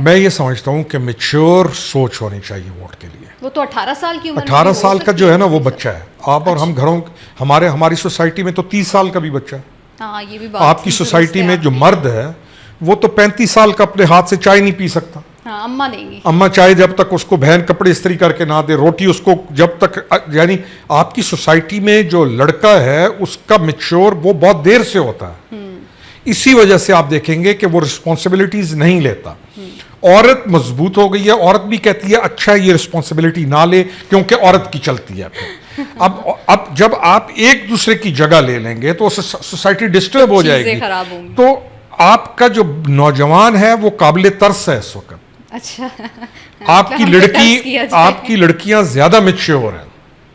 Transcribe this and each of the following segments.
मैं ये समझता हूँ कि मैच्योर सोच होनी चाहिए वोट के लिए। वो तो 18 साल की उम्र में 18 भी हो साल का सकती जो है ना वो बच्चा है। आप और हम घरों हमारी सोसाइटी में तो 30 साल का भी बच्चा है। हाँ, ये भी बात आपकी दुरुस्त सोसाइटी है में जो आपकी। मर्द है वो तो 35 साल का अपने हाथ से चाय नहीं पी सकता। हाँ, अम्मा देंगी। अम्मा चाय जब तक उसको बहन कपड़े इस्त्री करके ना दे, रोटी उसको जब तक, यानी आपकी सोसाइटी में जो लड़का है उसका मैच्योर वो बहुत देर से होता है। इसी वजह से आप देखेंगे कि वो रिस्पॉन्सिबिलिटीज नहीं लेता। औरत मजबूत हो गई है, औरत भी कहती है अच्छा ये रिस्पॉन्सिबिलिटी ना ले क्योंकि औरत की चलती है। फिर अब जब आप एक दूसरे की जगह ले लेंगे तो सोसाइटी डिस्टर्ब हो जाएगी। खराब होंगी। तो आपका जो नौजवान है वो काबिले तरस है इस वक्त। अच्छा। आपकी लड़कियां ज्यादा मैच्योर हैं।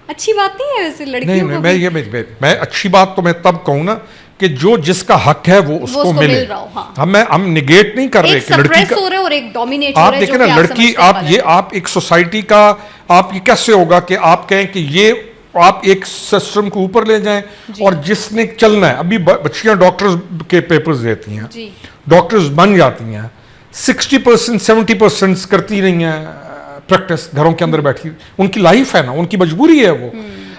अच्छी बात नहीं है वैसे लड़कियों को नहीं, मैं अच्छी बात तो मैं तब कहूँ ना कि जो जिसका हक है वो उसको मिले। मिल रहा हो, हाँ। हम निगेट नहीं कर रहे कि लड़की का, हो रहा है और एक डोमिनेट हो आप रहा है। देखें ना लड़की, आप एक सोसाइटी का, आप ये कैसे होगा कि आप कहें कि ये आप एक सिस्टम को ऊपर ले जाएं और जिसने चलना है। अभी बच्चियां डॉक्टर्स के पेपर्स देती हैं, डॉक्टर्स बन जाती हैं, 60% 70% करती नहीं है प्रैक्टिस, घरों के अंदर बैठी। उनकी लाइफ है ना, उनकी मजबूरी है वो।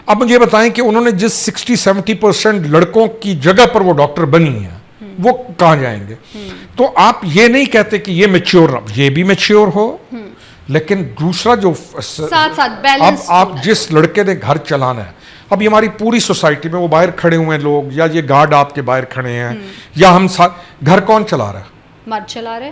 अब मुझे बताएं कि उन्होंने जिस 60-70% लड़कों की जगह पर वो डॉक्टर बनी है वो कहां जाएंगे। तो आप ये नहीं कहते कि ये मैच्योर, ये भी मैच्योर हो, लेकिन दूसरा जो साथ बैलेंस, अब आप जिस लड़के ने घर चलाना है, अभी हमारी पूरी सोसाइटी में वो बाहर खड़े हुए हैं लोग, या ये गार्ड आपके बाहर खड़े हैं, या हम घर कौन चला रहा है? मर्द चला रहे।